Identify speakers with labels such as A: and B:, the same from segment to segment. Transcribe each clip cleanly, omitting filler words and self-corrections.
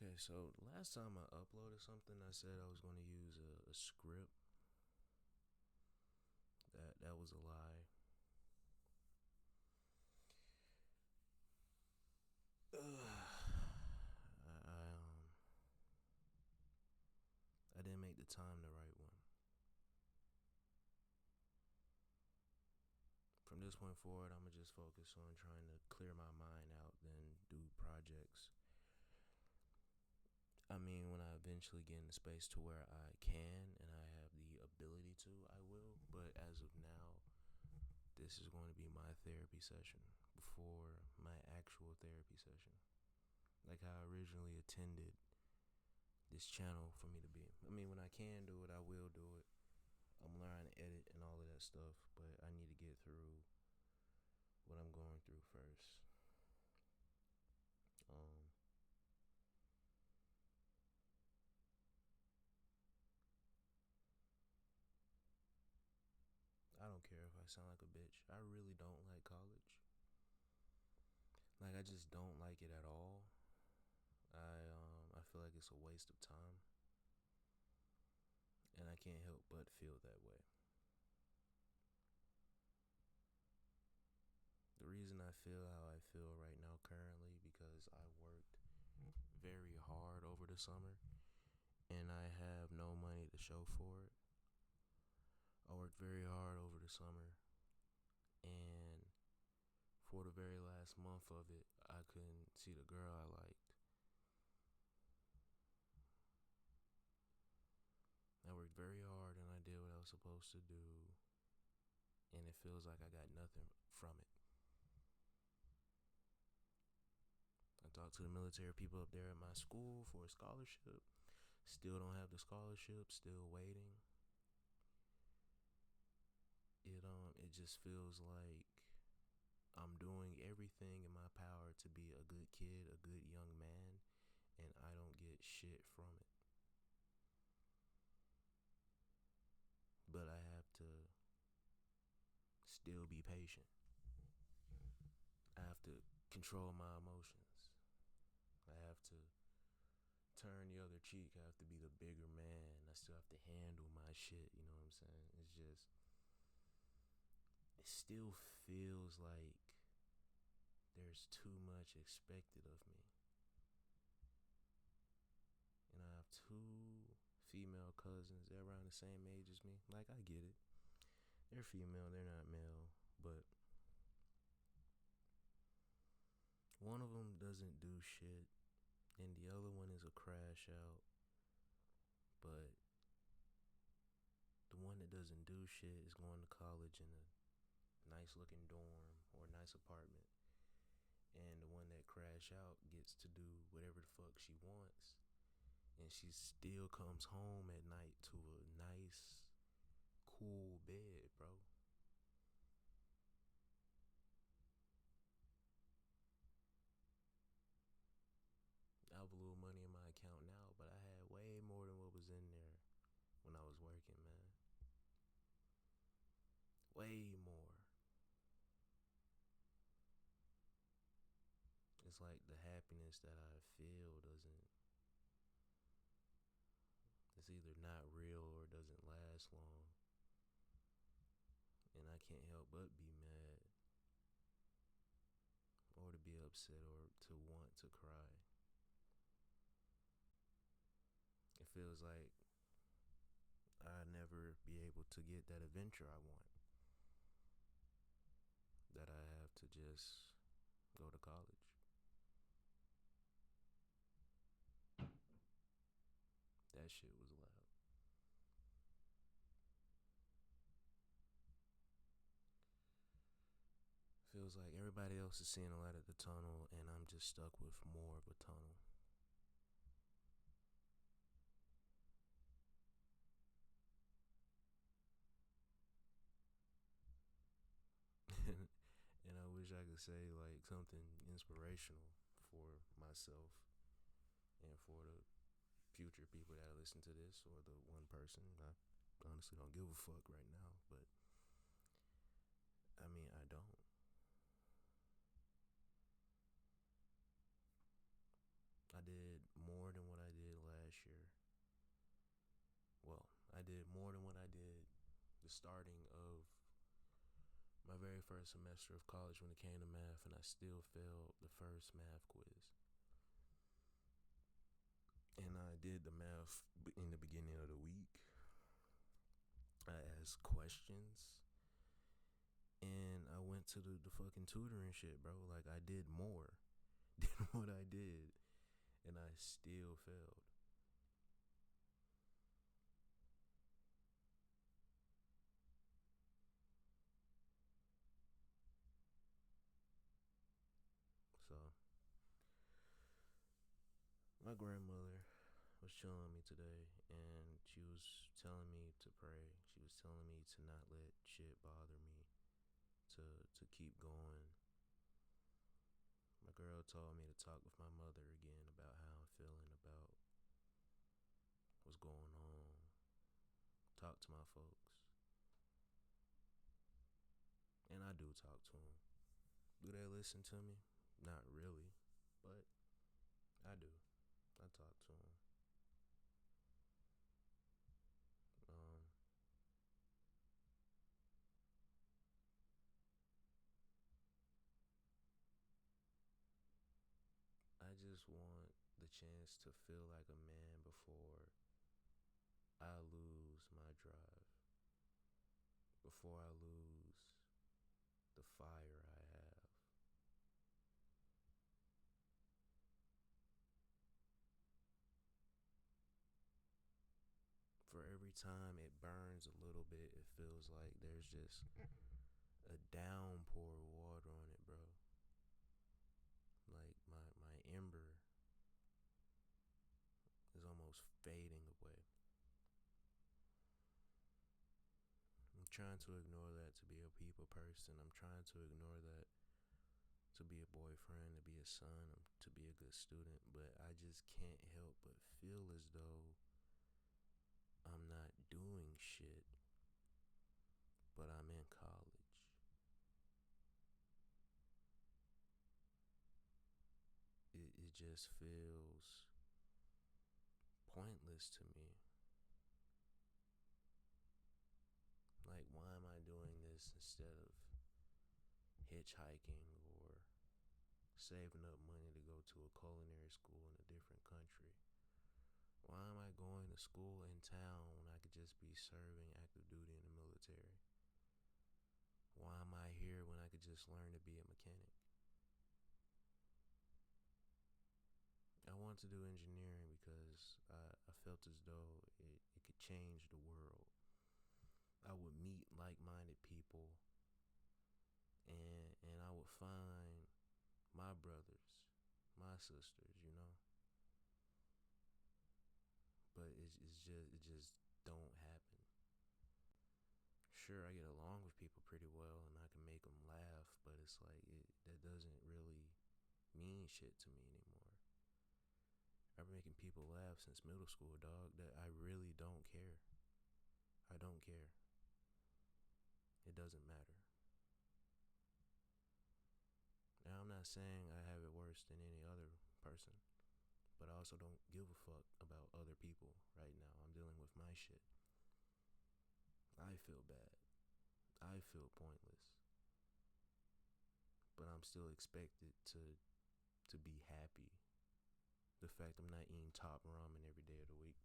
A: Okay, so last time I uploaded something, I said I was going to use a script. That was a lie. I I didn't make the time to write one. From this point forward, I'm gonna just focus on trying to clear my mind out, then do projects. I mean, when I eventually get in the space to where I can and I have the ability to, I will. But as of now, this is going to be my therapy session before my actual therapy session. Like how I originally attended this channel for me to be. I mean, when I can do it, I will do it. I'm learning to edit and all of that stuff, but I need to get through what I'm going through first. I don't care if I sound like a bitch. I really don't like college. Like, I just don't like it at all. I feel like it's a waste of time, and I can't help but feel that way. The reason I feel how I feel right now currently because I worked very hard over the summer and I have no money to show for it. I worked very hard over the summer, and for the very last month of it, I couldn't see the girl I liked. I worked very hard and I did what I was supposed to do, and it feels like I got nothing from it. I talked to the military people up there at my school for a scholarship. Still don't have the scholarship, still waiting. It just feels like I'm doing everything in my power to be a good kid, a good young man, and I don't get shit from it. But I have to still be patient. I have to control my emotions. I have to turn the other cheek. I have to be the bigger man. I still have to handle my shit, you know what I'm saying? It's just, it still feels like there's too much expected of me. And I have two female cousins. They're around the same age as me. Like, I get it. They're female, they're not male. But one of them doesn't do shit, and the other one is a crash out. But the one that doesn't do shit is going to college in a nice looking dorm or a nice apartment. And the one that crash out gets to do whatever the fuck she wants. And she still comes home at night to a nice, cool bed, bro. I have a little money in my account now, but I had way more than what was in there when I was working, man. Way more. It's like the happiness that I feel doesn't, it's either not real or doesn't last long. And I can't help but be mad, or to be upset, or to want to cry. It feels like I'll never be able to get that adventure I want. That I have to just go to college. That shit was loud. Feels like everybody else is seeing a light at the tunnel, and I'm just stuck with more of a tunnel. And I wish I could say like something inspirational for myself and for the future people that listen to this, or the one person. I honestly don't give a fuck right now, but I mean, I don't. I did more than starting of my very first semester of college when it came to math, and I still failed the first math quiz. And I did the math in the beginning of the week. I asked questions, and I went to the fucking tutoring shit, bro. Like, I did more than what I did, and I still failed. So, my grandmother was chilling with me today, and she was telling me to pray. She was telling me to not let shit bother me, to keep going. My girl told me to talk with my mother again about how I'm feeling, about what's going on. Talk to my folks. And I do talk to them. Do they listen to me? Not really, but I do. I talk to them. Um, I just want the chance to feel like a man before I lose my drive, before I lose the fire I have. For every time it burns a little bit, it feels like there's just a downpour of water on it, bro. Like my ember is almost fading away. I'm trying to ignore that to be a people person. I'm trying to ignore that to be a boyfriend, to be a son, to be a good student, but I just can't help but feel as though I'm not doing shit, but I'm in college. It just feels pointless to me. Like, why am I doing this instead of hitchhiking or saving up money to go to a culinary school in a different country? Why am I going to school in town when I could just be serving active duty in the military? Why am I here when I could just learn to be a mechanic? I wanted to do engineering because I felt as though it could change the world. I would meet like-minded people, and I would find my brothers, my sisters, you know. But it just don't happen. Sure, I get along with people pretty well, and I can make them laugh, but it's like that doesn't really mean shit to me anymore. I've been making people laugh since middle school, dog. That I really don't care. I don't care. It doesn't matter. Now, I'm not saying I have it worse than any other person, but I also don't give a fuck about other people right now. I'm dealing with my shit. I feel bad. I feel pointless. But I'm still expected to be happy. The fact I'm not eating top ramen every day of the week.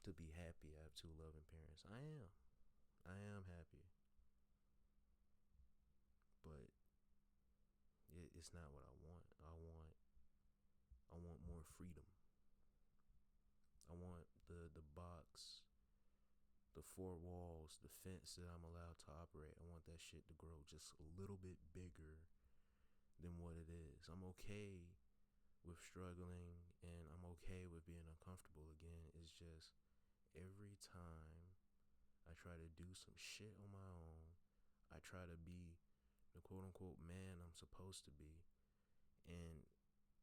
A: To be happy, I have two loving parents. I am. I am happy. But it's not what I want. I want more freedom. I want the box, the four walls, the fence that I'm allowed to operate. I want that shit to grow just a little bit bigger than what it is. I'm okay with struggling, and I'm okay with being uncomfortable again. It's just every time I try to do some shit on my own, I try to be the quote unquote man I'm supposed to be, and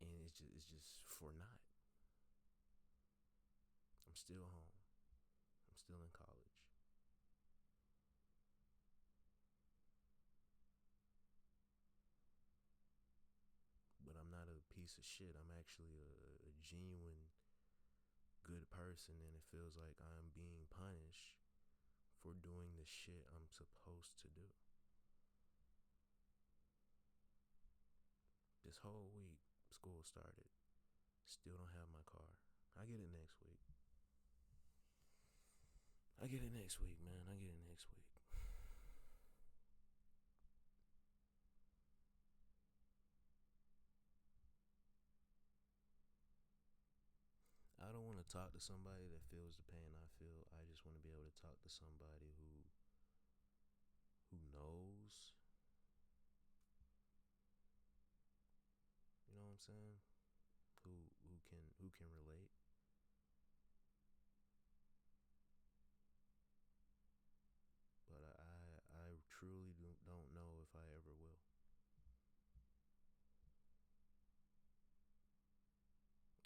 A: it's just for naught. I'm still home. I'm still in college. But I'm not a piece of shit. I'm actually a genuine good person, and it feels like I'm being punished for doing the shit I'm supposed to do. This whole week, school started. Still don't have my car. I get it next week. Man. I get it next week. I don't want to talk to somebody that feels the pain I feel. I just want to be able to talk to somebody who knows. You know what I'm saying? Who can relate. But I truly don't know if I ever will.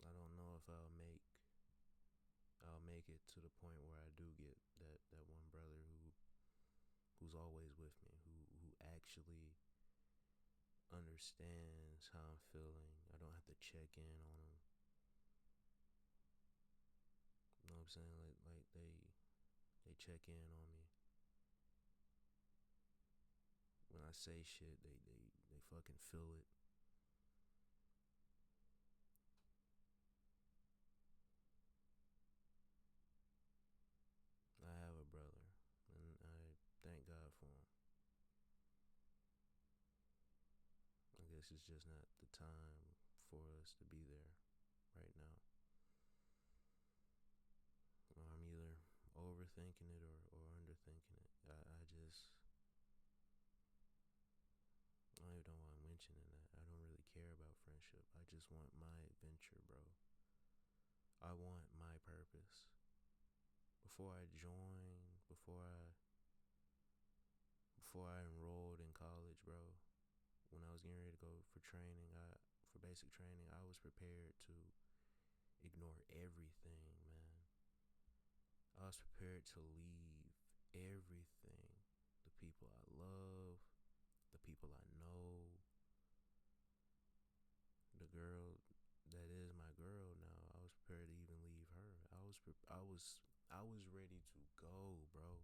A: I don't know if I'll make it to the point where I do get that one brother who's always with me, who actually understands how I'm feeling. I don't have to check in on him. You know what I'm saying? Like they check in on me. When I say shit, they fucking feel it. I have a brother, and I thank God for him. I guess it's just not the time for us to be there right now. I'm either overthinking it or underthinking it. I don't even know why I'm mentioning that. I don't really care about friendship. I just want my adventure, bro. I want my purpose. Before I enrolled in college, bro, when I was getting ready to go for basic training, I was prepared to ignore everything, man. I was prepared to leave everything. The people I love, the people I know, the girl that is my girl now. I was prepared to even leave her. I was ready to go, bro.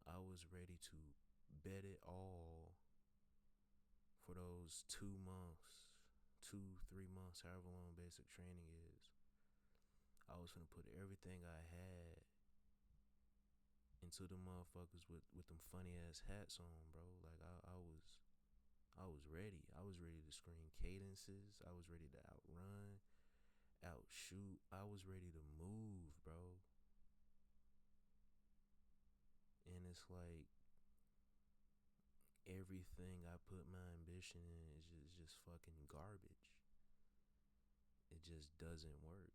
A: I was ready to bet it all for those 2 months, 2-3 months, however long basic training is. I was gonna put everything I had into the motherfuckers with them funny ass hats on, bro. Like I was ready. I was ready to scream cadences. I was ready to outrun, outshoot. I was ready to move, bro. And it's like everything I put my ambition in is just fucking garbage. It just doesn't work.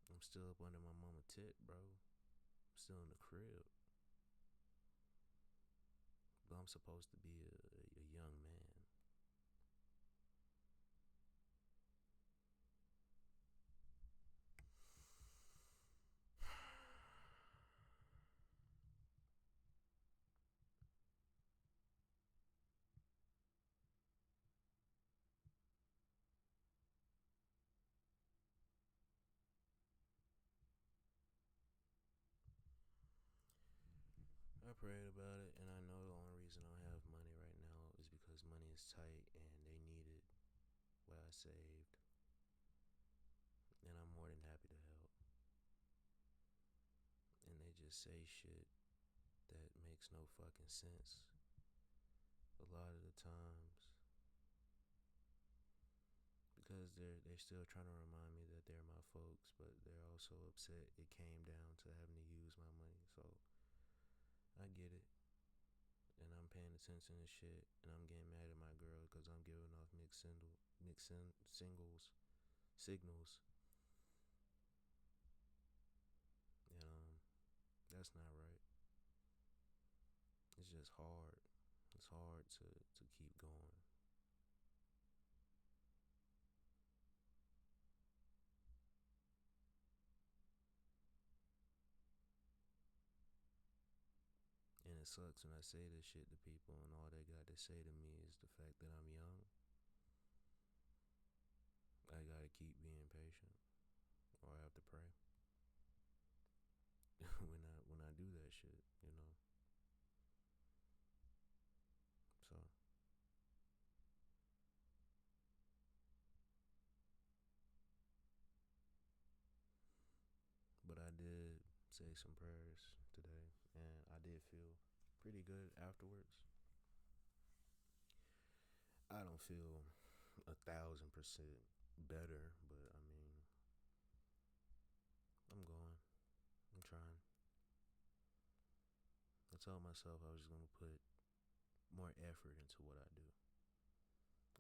A: I'm still up under my mama tit, bro. I'm still in the crib. But I'm supposed to be a young man. I prayed about it, and I know the only reason I have money right now is because money is tight and they needed what I saved. And I'm more than happy to help. And they just say shit that makes no fucking sense a lot of the times, because they're still trying to remind me that they're my folks, but they're also upset it came down to having to use my money. So I get it, and I'm paying attention to shit, and I'm getting mad at my girl because I'm giving off mixed signals, and that's not right. It's just hard. It's hard to keep going. And it sucks when I say this shit to people and all they got to say to me is the fact that I'm young. I gotta keep being patient. say some prayers today, and I did feel pretty good afterwards. I don't feel 1,000% better, but I mean, I'm going. I'm trying. I told myself I was just gonna put more effort into what I do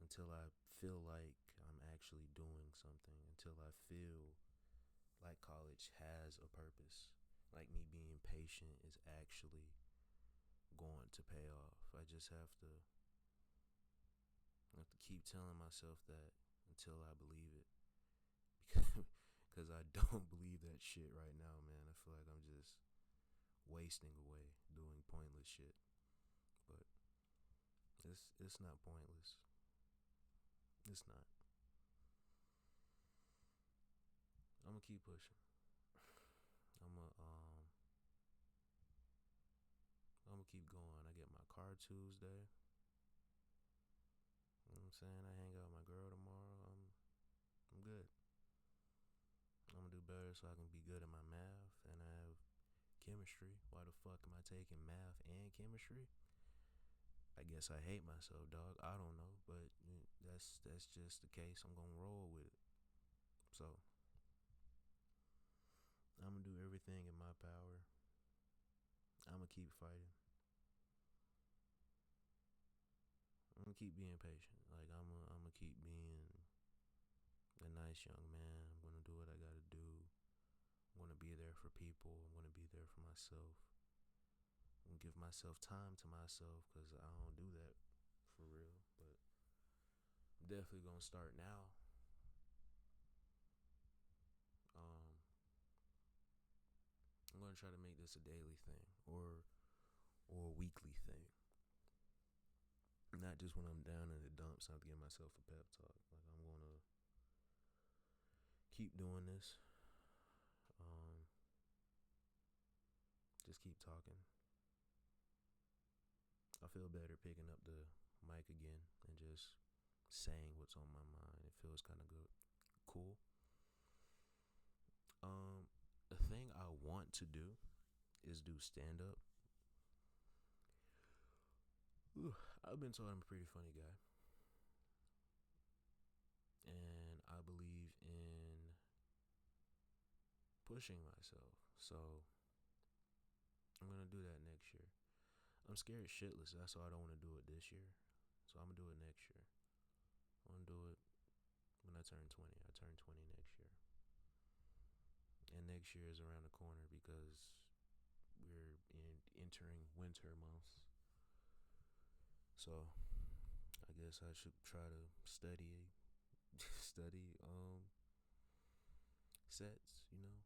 A: until I feel like I'm actually doing something, until I feel like college has a purpose, like me being patient is actually going to pay off. I just have to keep telling myself that until I believe it, because I don't believe that shit right now, man. I feel like I'm just wasting away doing pointless shit, but it's not pointless. It's not. I'm gonna keep pushing. I'm gonna I'm gonna keep going. I get my car Tuesday. You know what I'm saying? I hang out with my girl tomorrow. I'm good. I'm gonna do better so I can be good at my math, and I have chemistry. Why the fuck am I taking math and chemistry? I guess I hate myself, dog. I don't know, but that's just the case. I'm gonna roll with it. So I'm gonna do everything in my power. I'm gonna keep fighting. I'm gonna keep being patient. Like I'm gonna keep being a nice young man. I'm gonna do what I gotta do. I'm gonna be there for people. I'm gonna be there for myself. I'm gonna give myself time to myself because I don't do that for real. But I'm definitely gonna start now. Um, I'm gonna try to make this a daily thing or a weekly thing. Not just when I'm down in the dumps, I have to give myself a pep talk. Like I'm gonna keep doing this. Um, just keep talking. I feel better picking up the mic again and just saying what's on my mind. It feels kind of good, cool. The thing I want to do is do stand up. I've been told I'm a pretty funny guy, and I believe in pushing myself. So I'm gonna do that next year. I'm scared shitless. That's why I don't want to do it this year. So I'm gonna do it next year. I'm gonna do it when I turn 20. I turn 20 next year. And next year is around the corner because entering winter months. So I guess I should try to study sets,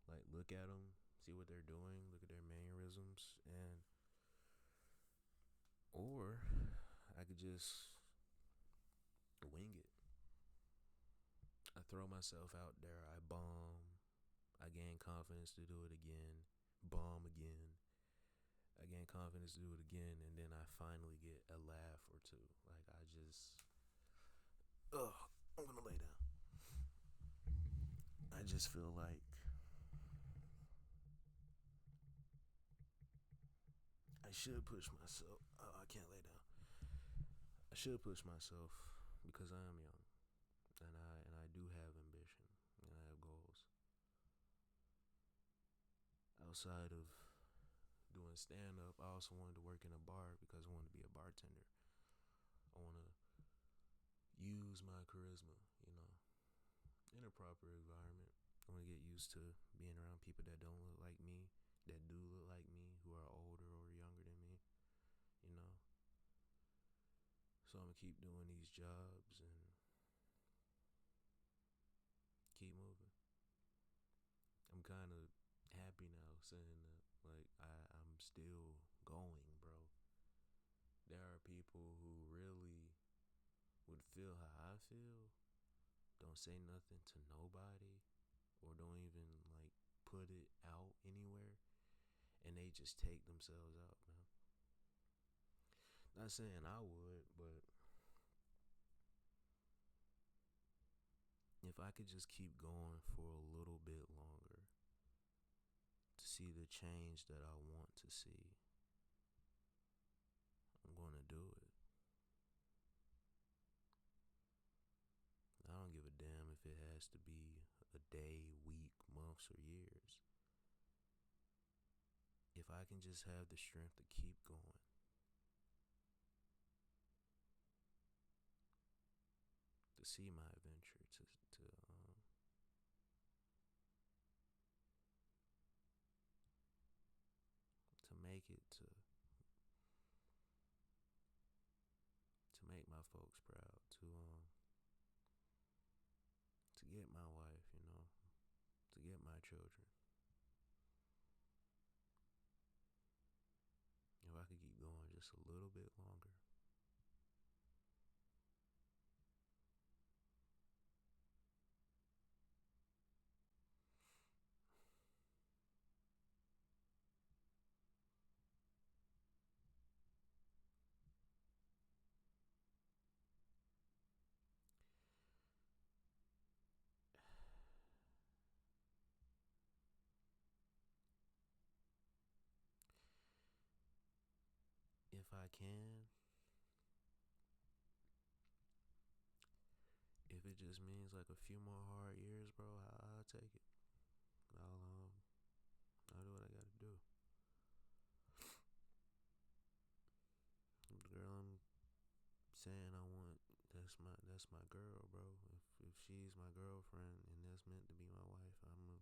A: like look at them, see what they're doing, look at their mannerisms, and or I could just wing it. I throw myself out there, I bomb, I gain confidence to do it again, bomb again, I gain confidence to do it again, and then I finally get a laugh or two. Like I just, I'm gonna lay down. I just feel like I should push myself. Oh, I can't lay down. I should push myself because I am young, and I do have ambition, and I have goals. Outside of doing stand up, I also wanted to work in a bar because I wanted to be a bartender. I want to use my charisma, in a proper environment. I want to get used to being around people that don't look like me, that do look like me, who are older or younger than me, you know. So I'm gonna keep doing these jobs and keep moving. I'm kind of happy now saying that, like I'm still going, bro. There are people who really would feel how I feel, don't say nothing to nobody, or don't even like put it out anywhere, and they just take themselves out, man. Not saying I would, but if I could just keep going for a little bit longer to see the change that I want to see, I'm going to do it. I don't give a damn if it has to be a day, week, months, or years. If I can just have the strength to keep going, to see my adventure, to make it, to make my folks proud, to get my wife, to get my children. If I could keep going just a little bit longer. If I can, if it just means like a few more hard years, bro, I'll take it. I'll do what I gotta do. The girl I'm saying I want, that's my girl, bro. If she's my girlfriend and that's meant to be my wife, I'm gonna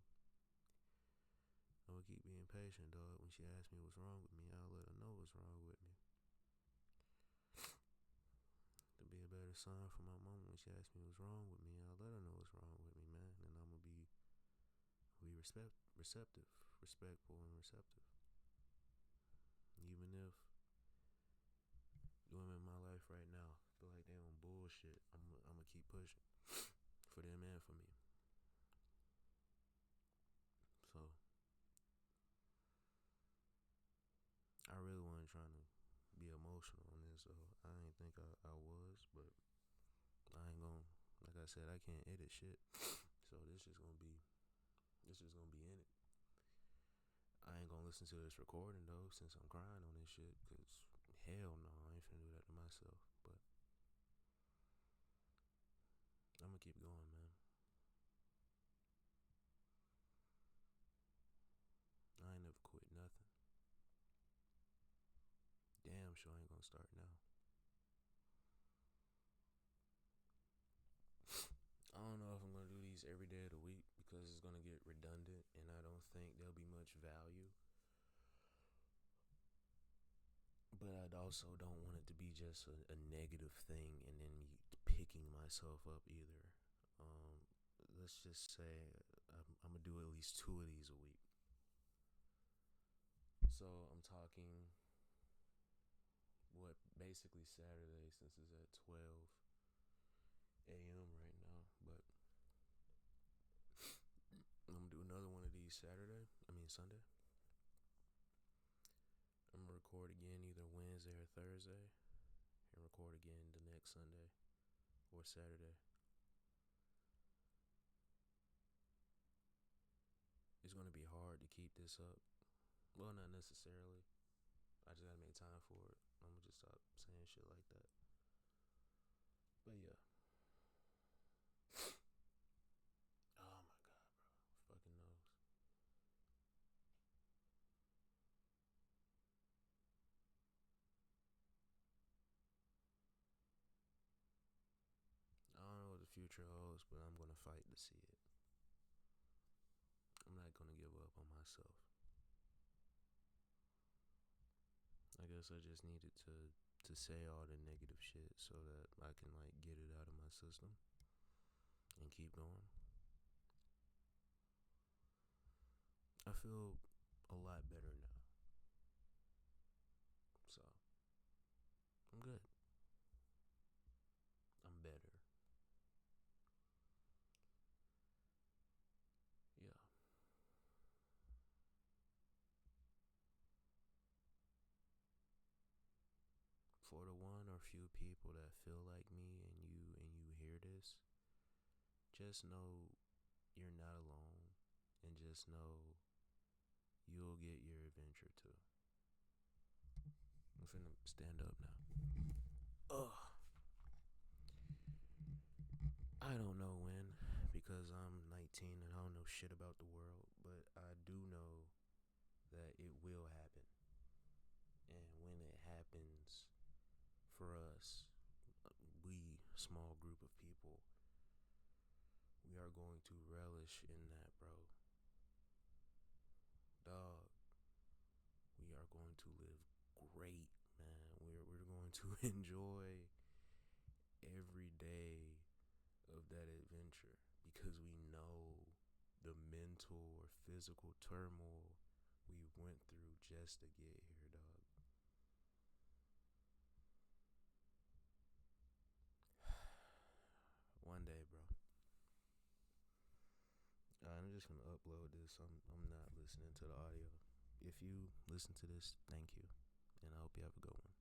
A: keep being patient, dog. When she asks me what's wrong with me, I'll let her know what's wrong with me. To be a better son for my mom, when she asks me what's wrong with me, I'll let her know what's wrong with me, man. And I'm gonna be receptive, respectful, and receptive. Even if the women in my life right now feel like they on bullshit, I'm gonna keep pushing for them and for me. So I really wasn't trying to be emotional on this, so I didn't think I was, but I ain't gonna, like I said, I can't edit shit, so this is gonna be in it. I ain't gonna listen to this recording though, since I'm crying on this shit, cause hell no, I ain't finna do that to myself, but I'm gonna keep going, man. I ain't never quit nothing. Damn sure ain't gonna start now. I don't know if I'm gonna do these every day of the week because it's gonna get redundant and I don't think there'll be much value. But I also don't want it to be just a negative thing and then picking myself up either. Let's just say I'm gonna do at least 2 of these a week. So I'm talking basically Saturday, since it's at 12 a.m. right now, but I'm gonna do another one of these Sunday. I'm gonna record again either Wednesday or Thursday, and record again the next Sunday or Saturday. It's gonna be hard to keep this up. Well, not necessarily. I just gotta make time for it. I'm gonna just stop saying shit like that. But yeah. Oh my god, bro. Fucking nose. I don't know what the future holds, but I'm gonna fight to see it. I'm not gonna give up on myself. I guess I just needed to say all the negative shit so that I can like get it out of my system and keep going. I feel a lot better now. So I'm good. I'm better. Yeah. For the one or few people that feel like me and you hear this, just know you're not alone, and just know adventure too. I'm finna stand up now. Ugh. I don't know when, because I'm 19 and I don't know shit about the world, but I do know that it will happen. And when it happens for us, we, small group of people, we are going to relish in that, bro. Dog, we are going to live great, man. We're going to enjoy every day of that adventure because we know the mental or physical turmoil we went through just to get here, dog. One day, bro. I'm just gonna upload this. I'm not listening to the audio. If you listen to this, thank you, and I hope you have a good one.